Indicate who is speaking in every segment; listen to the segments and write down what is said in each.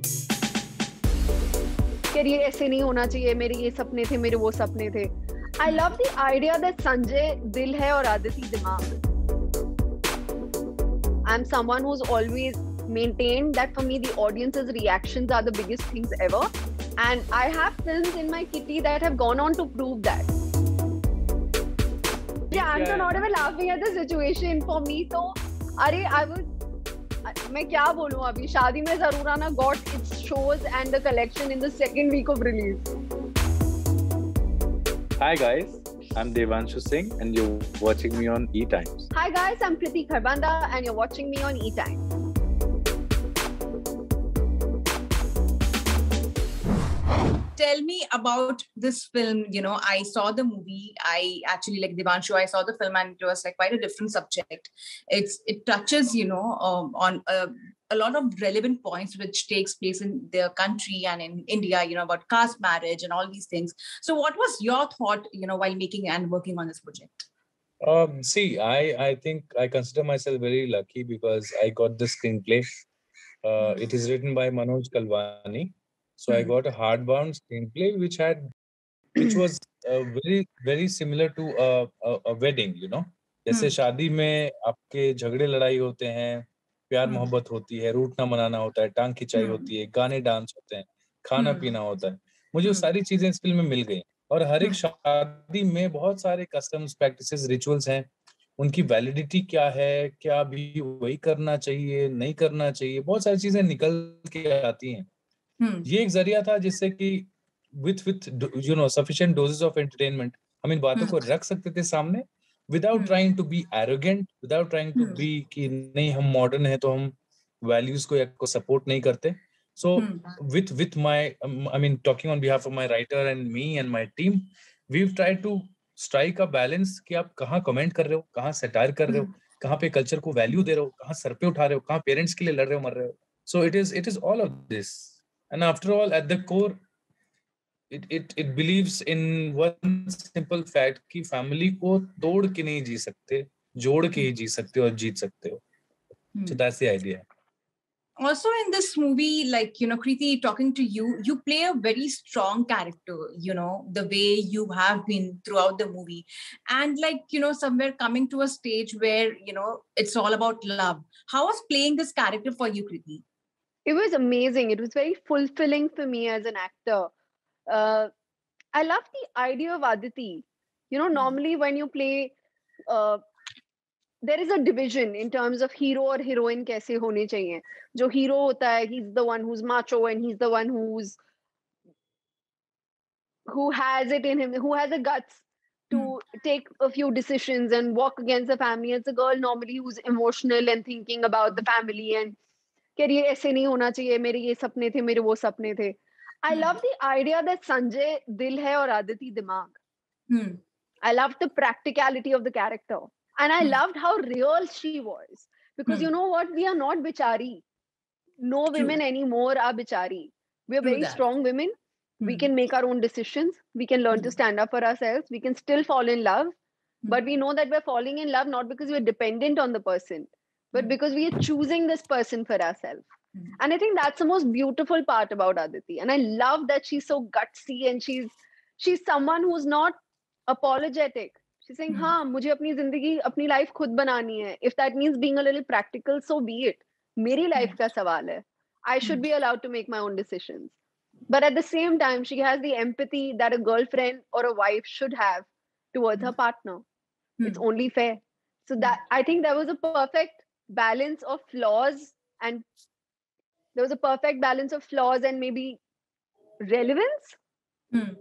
Speaker 1: कि ये ऐसे नहीं होना चाहिए, मेरे ये सपने थे, मेरे वो सपने थे. I love the idea that Sanjay दिल है और Aditi दिमाग. I'm someone who's always maintained that for me the audience's reactions are the biggest things ever, and I have films in my kitty that have gone on to prove that. Yeah, I'm so not even laughing at the situation. For me तो अरे मैं क्या बोलूं, अभी शादी में जरूर आना got its shows and the collection in the second week of release.
Speaker 2: Hi guys, I'm Devanshu Singh and you're watching me on E-Times.
Speaker 1: Hi guys, I'm Kriti Kharbanda and you're watching me on E-Times.
Speaker 3: Tell me about this film. I saw the movie. I actually, like Devanshu, I saw the film and it was like quite a different subject. It touches, on a lot of relevant points which takes place in their country and in India, about caste marriage and all these things. So what was your thought, while making and working on this project?
Speaker 4: I think I consider myself very lucky because I got the screenplay. It is written by Manoj Kalwani. So I got a hardbound screenplay which was very very similar to a wedding. जैसे शादी में आपके झगड़े लड़ाई होते हैं, प्यार मोहब्बत होती है, रूठना मनाना होता है, टांग खिंचाई होती है, गाने डांस होते हैं, खाना पीना होता है. मुझे वो सारी चीजें इस फिल्म में मिल गई. और हर एक शादी में बहुत सारे कस्टम्स, प्रैक्टिसेस, रिचुअल्स हैं. उनकी वैलिडिटी क्या है, क्या अभी वही करना चाहिए, नहीं करना चाहिए, बहुत सारी चीजें निकल के आती हैं. ये एक जरिया था जिससे कि with sufficient doses of entertainment हम इन बातों को रख सकते थे सामने, without trying to be arrogant, without trying to be कि नहीं हम मॉडर्न है तो हम वैल्यूज को सपोर्ट नहीं करते. So with my talking on behalf of my writer and me and my team, we have tried to strike a balance कि आप कहाँ कमेंट कर रहे हो, कहाँ सटायर कर रहे हो, कहाँ पे कल्चर को वैल्यू दे रहे हो, कहाँ सर पे उठा रहे हो, कहाँ पेरेंट्स के लिए लड़ रहे हो, मर रहे हो. So it is all of this. And after all, at the core, it believes in one simple fact कि family को तोड़ के नहीं जी सकते, जोड़ के ही जी सकते हो और जीत सकते हो. So that's the idea.
Speaker 3: Also in this movie, like, Kriti, talking to you, you play a very strong character, the way you have been throughout the movie. And like, somewhere coming to a stage where, it's all about love. How was playing this character for you, Kriti?
Speaker 1: It was amazing. It was very fulfilling for me as an actor. I love the idea of Aditi. Normally when you play, there is a division in terms of hero or heroine kaise hone chahiye. Jo hero hota hai, he's the one who's macho and he's the one who has it in him, who has the guts to take a few decisions and walk against the family. It's a girl normally who's emotional and thinking about the family and कि ये ऐसे नहीं होना चाहिए, मेरे ये सपने थे, मेरे वो सपने थे. I love the idea that Sanjay दिल है और Aditi दिमाग. I loved the practicality of the character. And I loved how real she was. Because you know what? We are not bichari. No women anymore are bichari. We are very strong women. We can make our own decisions. We can learn to stand up for ourselves. We can still fall in love. But we know that we're falling in love not because we're dependent on the person, but because we are choosing this person for ourselves. And I think that's the most beautiful part about Aditi. And I love that she's so gutsy and she's someone who's not apologetic. She's saying, हाँ, मुझे अपनी जिंदगी, अपनी life खुद बनानी है. If that means being a little practical, so be it. मेरी life का सवाल है. I should be allowed to make my own decisions. But at the same time, she has the empathy that a girlfriend or a wife should have towards her partner. It's only fair. So that I think there was a perfect balance of flaws and maybe relevance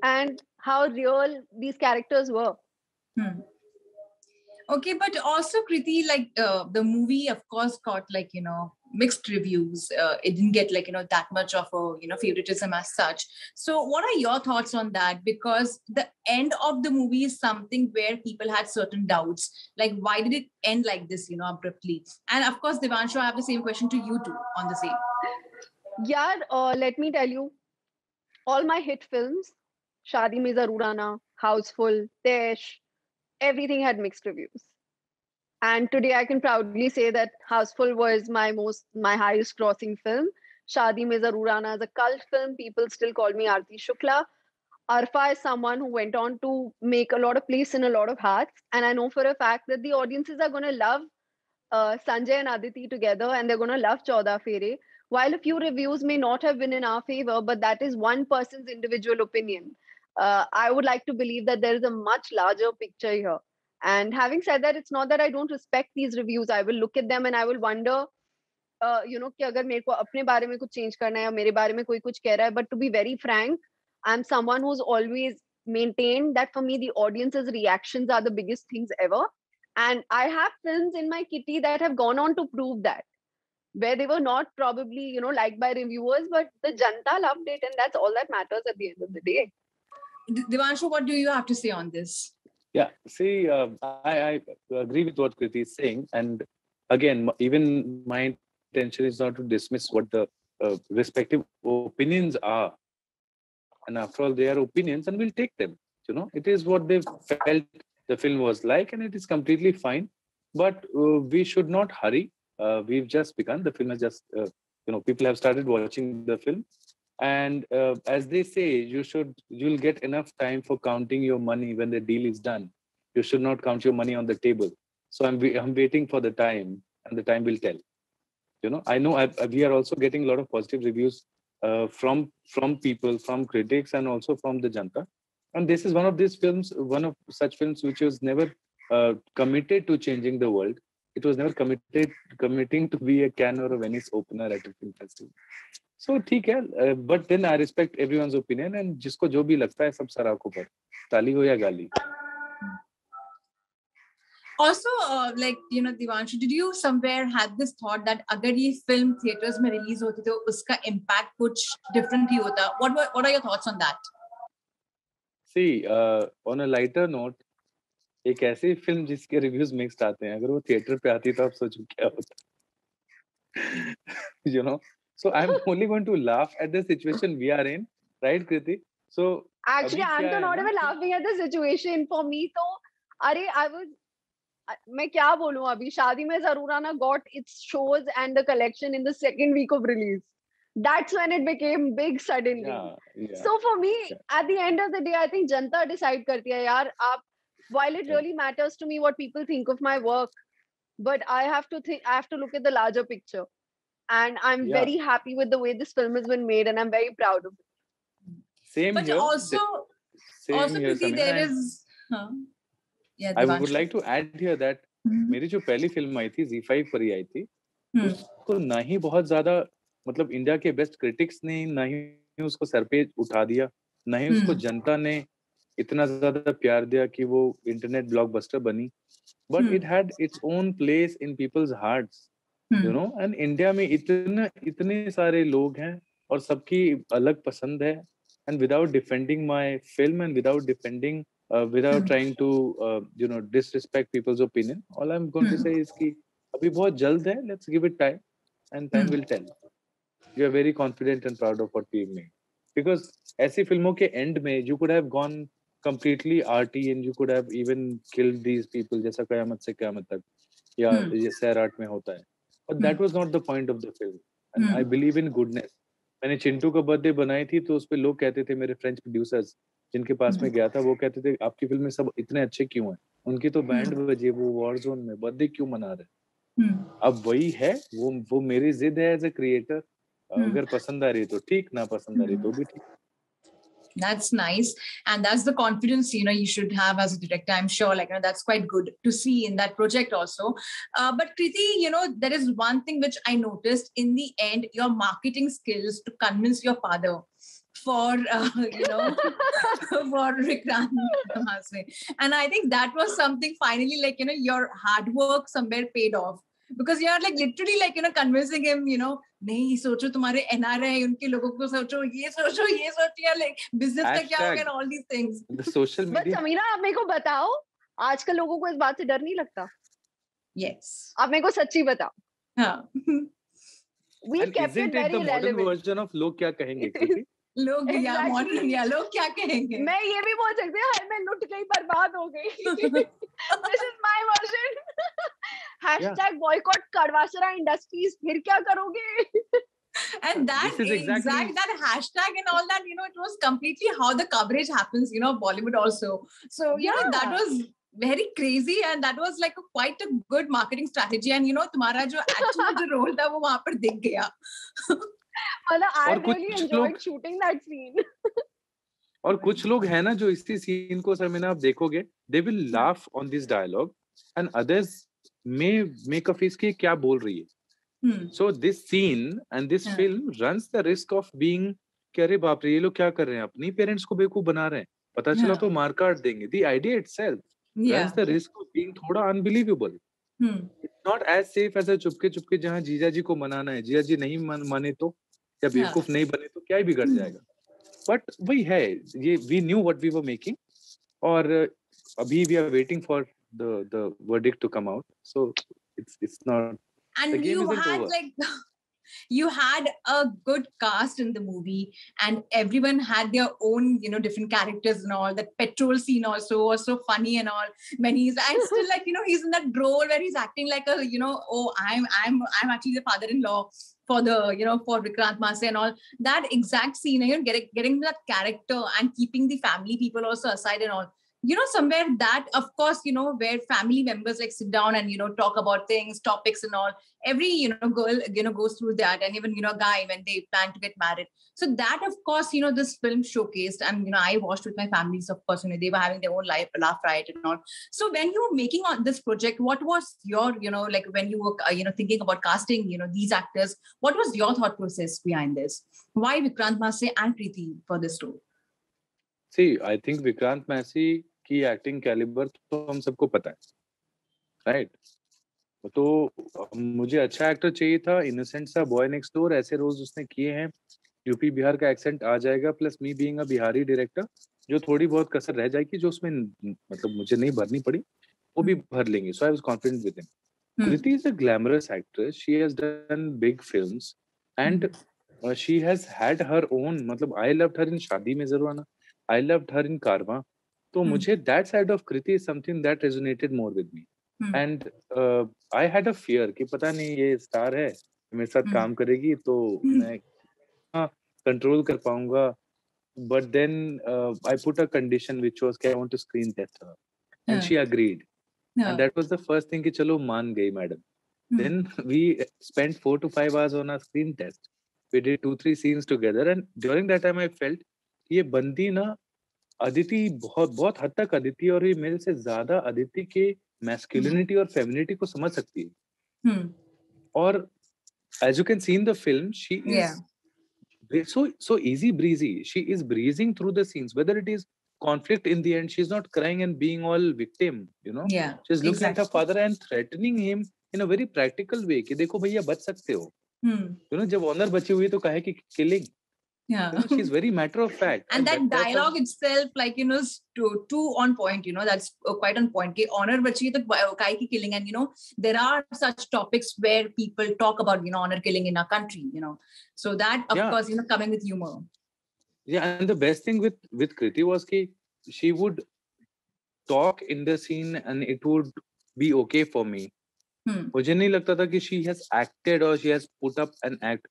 Speaker 1: and how real these characters were.
Speaker 3: Okay, but also Kriti, like the movie, of course, got like mixed reviews. It didn't get like that much of a favoritism as such. So, what are your thoughts on that? Because the end of the movie is something where people had certain doubts, like why did it end like this, abruptly? And of course, Devanshu, I have the same question to you too on the same.
Speaker 1: Yeah, let me tell you, all my hit films, Shaadi Mein Zaroor Aana, Houseful, Tesh, everything had mixed reviews. And today I can proudly say that Houseful was my highest grossing film Shaadi Mein Zaroor Aana is a cult film. People still call me Aarti Shukla. Arfa is someone who went on to make a lot of place in a lot of hearts. And I know for a fact that the audiences are going to love Sanjay and Aditi together, and they're going to love Chauda Fere. While a few reviews may not have been in our favor, but that is one person's individual opinion. I would like to believe that there is a much larger picture here. And having said that, it's not that I don't respect these reviews. I will look at them and I will wonder, कि अगर मेरे को अपने बारे में कुछ change करना है या मेरे बारे में कोई कुछ कह रहा है. But to be very frank, I'm someone who's always maintained that for me, the audience's reactions are the biggest things ever. And I have films in my kitty that have gone on to prove that, where they were not probably, liked by reviewers, but the Janta loved it, and that's all that matters at the end of the day.
Speaker 3: Devanshu, what do you have to say on this?
Speaker 2: Yeah, see, I agree with what Kriti is saying. And again, even my intention is not to dismiss what the respective opinions are. And after all, they are opinions and we'll take them. It is what they felt the film was like, and it is completely fine. But we should not hurry. We've just begun. The film has just, people have started watching the film. And as they say, you'll get enough time for counting your money when the deal is done. You should not count your money on the table. So I'm waiting for the time, and the time will tell. I know we are also getting a lot of positive reviews from people, from critics, and also from the Janta. And this is one of these films, one of such films which was never committed to changing the world. It was never committing to be a Cannes or a Venice opener at a film festival. So ठीक है, but then I respect everyone's opinion, and जिसको जो भी लगता है सब सराखों पर, ताली हो या गाली.
Speaker 3: Also, Devanshu, did you somewhere had this thought that अगर ये film theaters में release होती तो उसका impact कुछ different ही होता? What are your thoughts on that?
Speaker 2: See, on a lighter note, एक ऐसी फिल्म जिसके रिव्यूज मिक्स्ड आते हैं, अगर वो थिएटर पे आती तो आप सोचो क्या होता. So I'm only going to laugh at the situation we are in, right, Kriti? So
Speaker 1: actually, I'm not even laughing at the situation. For me, मैं क्या बोलूं अभी, शादी में जरूर आना got its shows and the collection in the second week of release. That's when it became big suddenly.
Speaker 2: Yeah.
Speaker 1: So for me, at the end of the day, I think Janta decide करती है यार. While it really matters to me what people think of my work, but I have to look at the larger picture. And I'm very happy with the way this film has been made, and I'm very proud of it.
Speaker 2: Same
Speaker 3: but
Speaker 2: here.
Speaker 3: Also, Kriti, there is. Yeah,
Speaker 2: I would like to add here that मेरी जो पहली film आई थी Z5 पर ही आई थी, उसको ना ही बहुत ज्यादा मतलब इंडिया के बेस्ट क्रिटिक्स ने ना ही उसको सर पे उठा दिया, ना ही उसको जनता ने इतना ज्यादा प्यार दिया कि वो इंटरनेट ब्लॉकबस्टर बनी. But it had its own place in people's hearts. And India में इतने सारे लोग हैं और सबकी अलग पसंद है. And without defending my film and without trying to disrespect people's opinion, all I'm going to say is कि अभी बहुत जल्द है. Let's give it time, and time will tell. We are very confident and proud of what we made, because ऐसी फिल्मों के end में you could have gone completely arty and you could have even killed these people, जैसा कयामत से कयामत तक या ये सैराट में होता है. But that was not the point of the film. And I believe in goodness. मैंने चिंटू का बर्थडे बनाई थी तो उस पे लोग कहते थे, मेरे फ्रेंच प्रोड्यूसर्स जिनके पास में गया था, वो कहते थे आपकी फिल्म में सब इतने अच्छे क्यों हैं, उनकी तो बैंड बजे, वो वॉर जोन में बर्थडे क्यों मना रहे. अब वही है, वो मेरी जिद है एज ए क्रिएटर. अगर पसंद आ रही तो ठीक, ना पसंद आ रही तो भी ठीक.
Speaker 3: That's nice, and that's the confidence you should have as a director. I'm sure that's quite good to see in that project also. But Kriti, there is one thing which I noticed in the end, your marketing skills to convince your father for for Vikrant Mahasse. And I think that was something finally your hard work somewhere paid off, because you are literally convincing him, नहीं सोचो तुम्हारे NRI उनके लोगों को सोचो ये यार business का क्या होगा and all these things.
Speaker 2: The social media.
Speaker 1: But Samira, आप मेरे को बताओ, आजकल लोगों को इस बात से डर नहीं लगता?
Speaker 3: Yes.
Speaker 1: आप मेरे को सच्ची बताओ.
Speaker 3: हाँ.
Speaker 1: We kept it very relevant.
Speaker 2: Isn't it the modern version of लोग क्या कहेंगे?
Speaker 3: लोग modern लोग क्या कहेंगे?
Speaker 1: मैं ये भी बोल सकती हूँ, मैं लुट गई, बर्बाद हो गई. This is my version. #boycott Kadwasara Industries. फिर क्या करोगे?
Speaker 3: And that
Speaker 2: This is exactly
Speaker 3: that hashtag and all that, you know, it was completely how the coverage happens, you know, Bollywood also. So, you know, that
Speaker 1: Yeah.
Speaker 3: was very crazy, and that was like quite a good marketing strategy. And you know, तुम्हारा जो actual जो role था वो वहाँ पर दिख गया.
Speaker 1: मतलब I
Speaker 2: और
Speaker 1: really
Speaker 2: कुछ
Speaker 1: enjoyed
Speaker 2: लोग
Speaker 1: shooting that scene.
Speaker 2: और कुछ लोग हैं ना जो इसी सीन को शर्मिना आप देखोगे, they will laugh on this dialogue and others may make a face कि क्या बोल रही है. So this scene and this film runs the risk of being कि अरे बाप रे ये लोग क्या कर रहे हैं, अपनी पेरेंट्स को बेवकूफ बना रहे हैं, पता चला तो मार काट देंगे. The idea itself runs the risk of being थोड़ा unbelievable. It's not as safe as a Chupke Chupke जहाँ जीजा जी को मनाना है, जीजा जी नहीं माने तो या बेवकूफ नहीं बने तो क्या ही बिगड़ जाएगा. बट वही है, ये we knew what we were making और अभी we are waiting for the verdict to come out. So it's not.
Speaker 3: And
Speaker 2: The game
Speaker 3: you
Speaker 2: isn't
Speaker 3: had
Speaker 2: over.
Speaker 3: like you had a good cast in the movie, and everyone had their own, you know, different characters and all. That petrol scene also was so funny and all. When he's and still like, you know, he's in that role where he's acting like a, you know, oh, I'm actually the father-in-law for the, you know, for Vikrant Masse and all. That exact scene, you know, getting that character and keeping the family people also aside and all. You know, somewhere that, of course, you know, where family members like sit down and, you know, talk about things, topics and all. Every, you know, girl, you know, goes through that, and even, you know, guy when they plan to get married. So that, of course, you know, this film showcased, and, you know, I watched with my families, of course, you know, they were having their own life, laugh riot and all. So when you were making on this project, what was your, you know, like when you were, you know, thinking about casting, you know, these actors, what was your thought process behind this? Why Vikrant Masse and Preeti for this role?
Speaker 2: See, I think Vikrant Massey की acting calibre तो हम सबको पता है, right? तो मुझे अच्छा actor चाहिए था, इनोसेंट सा बॉय नेक्स्ट डोर, ऐसे रोल्स उसने किए हैं, यूपी बिहार का एक्सेंट आ जाएगा, plus me being a Bihari director, जो थोड़ी बहुत कसर रह जाएगी जो उसमें मतलब मुझे नहीं भरनी पड़ी, वो भी भर लेंगे. So I was confident with him. Kriti is a glamorous actress. She has done big films and she has had her own, मतलब I loved her in शादी में जरूर आना, I loved her in Karma. तो मुझे that side of Kriti is something that resonated more with me. And I had a fear कि पता नहीं ये स्टार है, मेरे साथ काम करेगी तो मैं हाँ कंट्रोल कर पाऊंगा. But then I put a condition which was कि I want to screen test her, and she agreed. And that was the first thing कि चलो मान गई madam. Then we spent 4 to 5 hours on a screen test. We did 2-3 scenes together, and during that time I felt ये बंदी ना अदिति बहुत हद तक अदिति और ये मेरे से ज्यादा अदिति के मैस्कुलिनिटी और फेमिनिटी को समझ सकती है. और as you can see in the film, she is so easy breezy. She is breezing through the scenes, whether it is conflict. In the end, she's not crying and being all victim, you know. She's looking at her father and threatening him in a very practical way कि देखो भैया बच सकते हो. You know, जब honour बची हुई तो कहे कि killing. You know, she's very matter of fact.
Speaker 3: And that dialogue itself, like, you know, is too on point, you know, that's quite on point. Ki honor bachi to kai ki killing. And, you know, there are such topics where people talk about, you know, honor killing in our country, you know. So that, of course, you know, coming with humor.
Speaker 2: Yeah, and the best thing with Kriti was ki she would talk in the scene and it would be okay for me. मुझे नहीं लगता था कि she has acted or she has put up an act.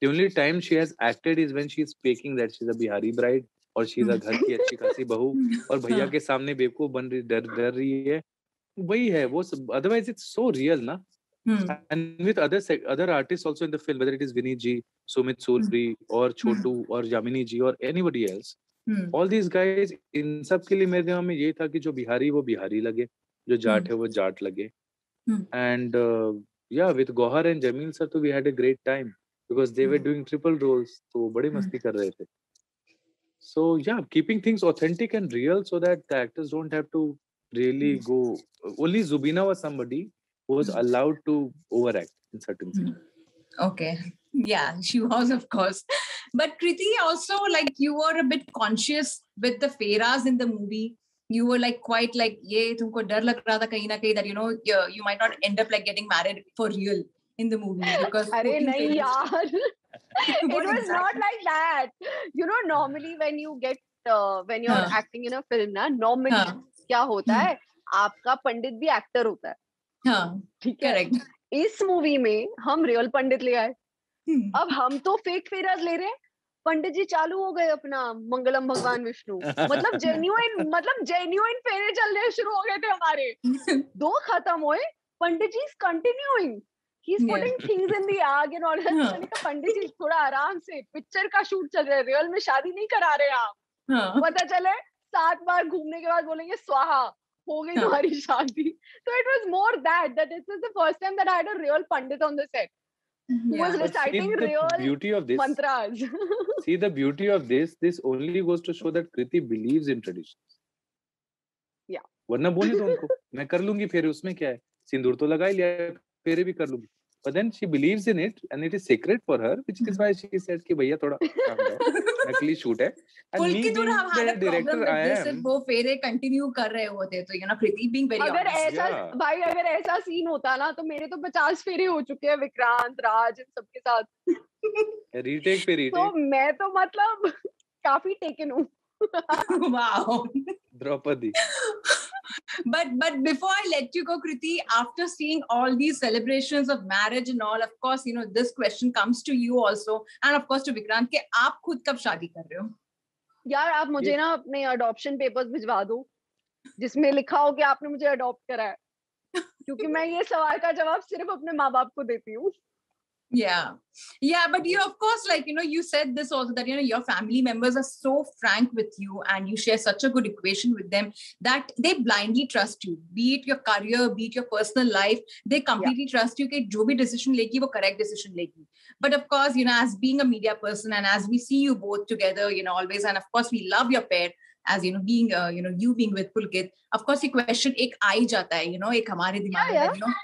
Speaker 2: The only time she has acted is when she is faking that she's a Bihari bride और she is a घर की अच्छी खासी बहू और भैया के सामने बेवकूफ बन रही, डर रही है. वही है वो. Otherwise it's so real ना. And with other artists also in the film, whether it is Vinny ji, Sumit Surri or Chotu or Yamini ji or anybody else, all these guys, इन सब के लिए मेरे दिमाग में ये था कि जो बिहारी वो बिहारी लगे, जो जाट है वो जाट लगे. And yeah, with Gohar and Jamil sir, so we had a great time because they were doing triple roles. तो बड़ी मस्ती कर रहे थे. So yeah, keeping things authentic and real so that the actors don't have to really go. Only Zubina was somebody who was allowed to overact in certain scenes.
Speaker 3: Okay. Yeah, she was, of course. But Kriti, also, like, you were a bit conscious with the Feras in the movie. You were like quite like, ye tumko dar lag raha tha kahin na kahin that, you know, you might not end up like getting married for real in the movie because
Speaker 1: Arey nahi yaar. It was not like that. You know, normally when you get when you're acting in a film na, normally क्या होता है, आपका पंडित भी actor होता है. ठीक है. इस मूवी में हम रियल पंडित ले आए. अब हम तो फेक फेराज ले रहे हैं, पंडित जी चालू हो गए अपना मंगलम भगवान विष्णु, मतलब जेन्युइन फेरे चलने शुरू हो गए थे हमारे। 2 खत्म हुए, Pandit ji is continuing, he is putting things in the आग एंड ऑल। मैंने कहा पंडित जी थोड़ा आराम से, पिक्चर का शूट चल रहा है, रियल में शादी नहीं करा रहे आप। पता चले 7 बार घूमने के बाद बोलेंगे स्वाहा, हो गई तुम्हारी शादी। So it was more that this is the first time that I had a real pandit on the set who was reciting real
Speaker 2: beauty of this
Speaker 1: mantras.
Speaker 2: See, the beauty of this only goes to show that Kriti believes in traditions.
Speaker 1: Yeah.
Speaker 2: वरना बोले तो उनको मैं कर लूंगी फेरे, उसमें क्या है, सिंदूर तो लगा ही लिया, फेरे भी कर लूंगी। But then she believes in it and it is sacred for her, which is why she said कि भैया थोड़ा calm down, नकली शूट है। And me being the director, I am
Speaker 3: वो फेरे कंटिन्यू कर रहे होते तो Kriti being very
Speaker 1: अगर
Speaker 3: honest.
Speaker 1: ऐसा भाई अगर ऐसा सीन होता ना तो मेरे तो 50 फेरे हो चुके हैं विक्रांत, राज, इन सबके साथ।
Speaker 2: रीटेक पे रीटेक।
Speaker 1: तो मैं तो मतलब काफी टेकन हूँ।
Speaker 3: Wow.
Speaker 2: Draupadi.
Speaker 3: But before I let you go, Kriti, after seeing all these celebrations of marriage and all, of course, this question comes to you also, and of course to Vikrant, कि आप खुद कब शादी कर रहे हो?
Speaker 1: यार आप मुझे ना अपने अडॉप्शन पेपर्स भिजवा दो जिसमें लिखा हो कि आपने मुझे अडॉप्ट करा है, क्योंकि मैं ये सवाल का जवाब सिर्फ अपने माँ बाप को देती हूँ।
Speaker 3: Yeah, but you, of course, you said this also, that your family members are so frank with you and you share such a good equation with them that they blindly trust you, be it your career, be it your personal life, they completely trust you कि जो भी decision लेगी वो correct decision लेगी. But of course, as being a media person and as we see you both together, always, and of course we love your pair, as being you being with Pulkit, of course ये question एक आ ही जाता है, एक हमारे दिमाग में,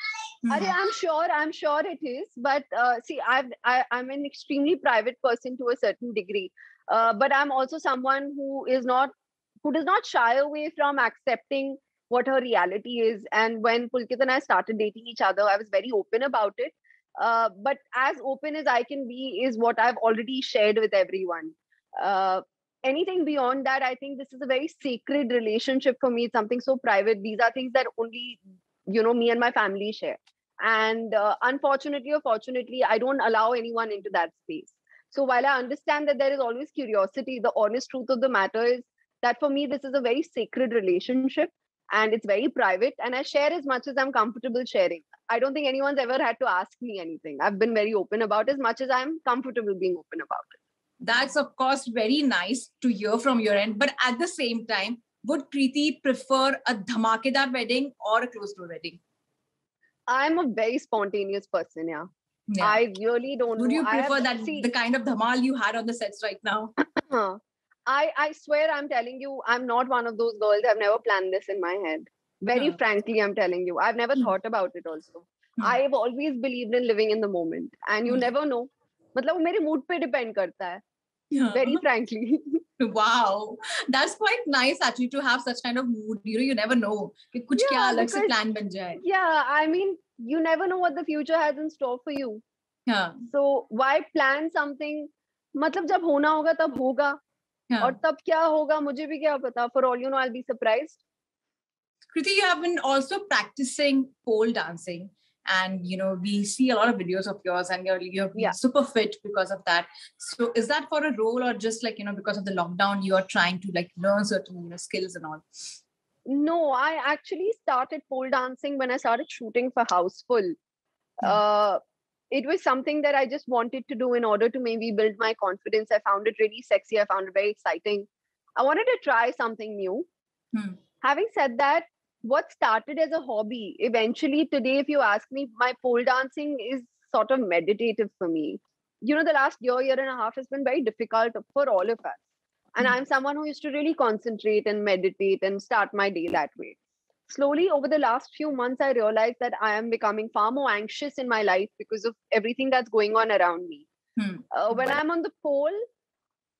Speaker 1: I'm sure it is, but see, I'm an extremely private person to a certain degree, but I'm also someone who does not shy away from accepting what her reality is. And when Pulkit and I started dating each other, I was very open about it. But as open as I can be is what I've already shared with everyone. Anything beyond that, I think this is a very sacred relationship for me. It's something so private. These are things that only me and my family share. And unfortunately or fortunately, I don't allow anyone into that space. So while I understand that there is always curiosity, the honest truth of the matter is that for me, this is a very sacred relationship and it's very private. And I share as much as I'm comfortable sharing. I don't think anyone's ever had to ask me anything. I've been very open about as much as I'm comfortable being open about it.
Speaker 3: That's, of course, very nice to hear from your end. But at the same time, would Kriti prefer a dhamakedar wedding or a closed-door wedding?
Speaker 1: I'm a very spontaneous person, yeah. I really don't
Speaker 3: Would
Speaker 1: know.
Speaker 3: You prefer the kind of dhamal you had on the sets right now?
Speaker 1: I swear I'm telling you, I'm not one of those girls. I've never planned this in my head. Very frankly, I'm telling you. I've never thought about it also. I've always believed in living in the moment. And you never know. मतलब वो मेरे mood पे depend करता है. Very frankly.
Speaker 3: Wow, that's quite nice actually to have such kind of mood. You never know कि कुछ क्या अलग से plan बन जाए.
Speaker 1: Yeah, I mean, you never know what the future has in store for you.
Speaker 3: Yeah.
Speaker 1: So why plan something? मतलब जब होना होगा तब होगा. और तब क्या होगा मुझे भी क्या पता. For all you know, I'll be surprised.
Speaker 3: Kriti, you have been also practicing pole dancing. And we see a lot of videos of yours and you're super fit because of that. So is that for a role or just because of the lockdown you are trying to learn certain skills and all?
Speaker 1: No, I actually started pole dancing when I started shooting for Houseful. It was something that I just wanted to do in order to maybe build my confidence. I found it really sexy. I found it very exciting. I wanted to try something new. Having said that, what started as a hobby, eventually today, if you ask me, my pole dancing is sort of meditative for me. The last year and a half has been very difficult for all of us. And I'm someone who used to really concentrate and meditate and start my day that way. Slowly, over the last few months, I realized that I am becoming far more anxious in my life because of everything that's going on around me. When I'm on the pole,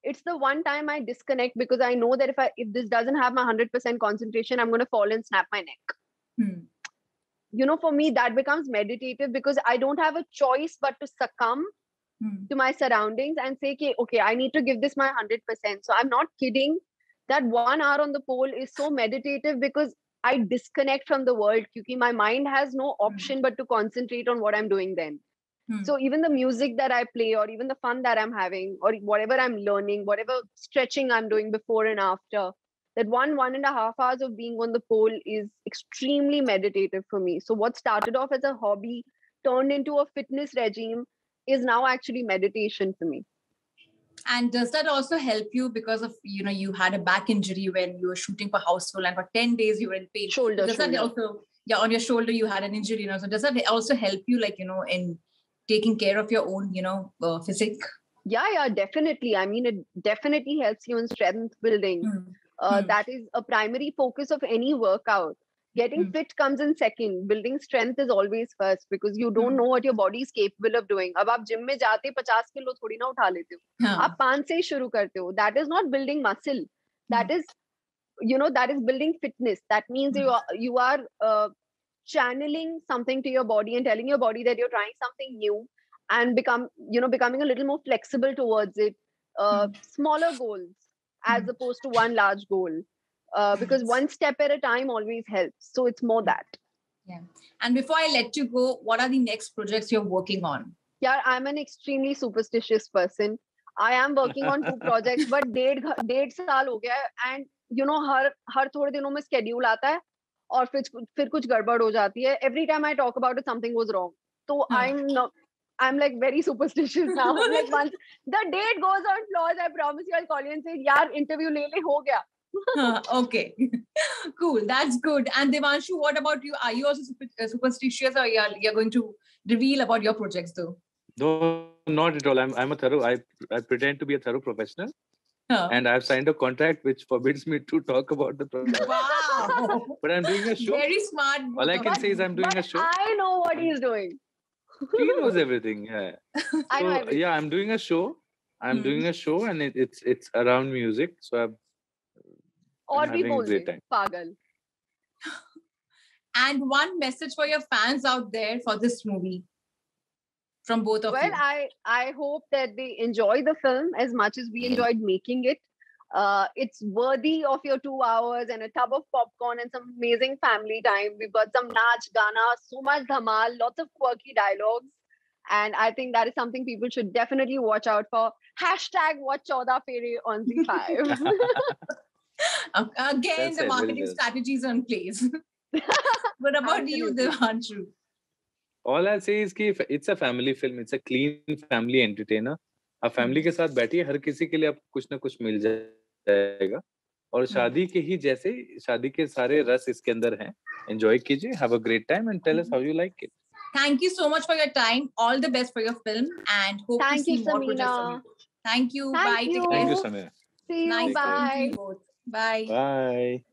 Speaker 1: it's the one time I disconnect because I know that if this doesn't have my 100% concentration, I'm going to fall and snap my neck. For me, that becomes meditative because I don't have a choice but to succumb to my surroundings and say, okay, I need to give this my 100%. So I'm not kidding. That 1 hour on the pole is so meditative because I disconnect from the world because my mind has no option but to concentrate on what I'm doing then. So even the music that I play, or even the fun that I'm having, or whatever I'm learning, whatever stretching I'm doing before and after, that 1.5 hours of being on the pole is extremely meditative for me. So what started off as a hobby turned into a fitness regime is now actually meditation for me.
Speaker 3: And does that also help you because of, you had a back injury when you were shooting for Houseful, and for 10 days you were in pain?
Speaker 1: Shoulder.
Speaker 3: That also, on your shoulder you had an injury, so does that also help you, like, in taking care of your own, physique?
Speaker 1: Yeah, definitely. I mean, it definitely helps you in strength building. That is a primary focus of any workout. Getting fit comes in second. Building strength is always first, because you don't know what your body is capable of doing. अब आप gym में जाते 50 kilo थोड़ी ना उठा लेते हो, आप 5 से ही शुरू करते हो. That is not building muscle. That is, that is building fitness. That means you are channeling something to your body and telling your body that you're trying something new, and becoming a little more flexible towards it. Smaller goals as opposed to one large goal. Because one step at a time always helps. So it's more that.
Speaker 3: Yeah. And before I let you go, what are the next projects you're working on?
Speaker 1: Yeah, I'm an extremely superstitious person. I am working on 2 projects, but 1.5 साल हो गया है, and हर थोड़े दिनों में schedule आता है और फिर कुछ गड़बड़ हो जाती है. Every time I talk about it, something goes wrong. So I'm like very superstitious now. Like, once the date goes on flaws, I promise you I'll call you and say, yaar, interview le ho gaya.
Speaker 3: Okay. Cool. That's good. And Devanshu, what about you? Are you also superstitious, or you're going to reveal about your projects though?
Speaker 2: No, not at all. I'm a thorough. I pretend to be a thorough professional, and I've signed a contract which forbids me to talk about the project.
Speaker 3: Wow!
Speaker 2: But I'm doing a show.
Speaker 3: Very smart.
Speaker 2: All I can say is I'm doing a show.
Speaker 1: I know what he's doing.
Speaker 2: He knows everything. Yeah.
Speaker 1: I know everything.
Speaker 2: Yeah, I'm doing a show. Doing a show, and it's around music. So I'm having a great time.
Speaker 1: Pagal.
Speaker 3: And one message for your fans out there for this movie from both of you.
Speaker 1: Well, I hope that they enjoy the film as much as we enjoyed making it. It's worthy of your 2 hours and a tub of popcorn and some amazing family time. We've got some naach, gana, so much dhamal, lots of quirky dialogues. And I think that is something people should definitely watch out for. #watch 14 Fere on ZEE5.
Speaker 3: Again, the marketing strategies are in place. What about you, Devanshu?
Speaker 2: All I'll say is that it's a family film. It's a clean family entertainer. आप family के साथ बैठिए, हर किसी के लिए आपको कुछ ना कुछ मिल जाएगा. और शादी के ही जैसे शादी के सारे रस इसके अंदर हैं. Enjoy कीजिए, have a great time, and tell us how you like it.
Speaker 3: Thank you so much for your time. All the best for your film, and hope to see more projects from you. Thank you. Bye.
Speaker 1: Thank you,
Speaker 2: Samira.
Speaker 1: See you.
Speaker 3: Nice
Speaker 1: Bye.
Speaker 3: both. Bye.
Speaker 2: Bye.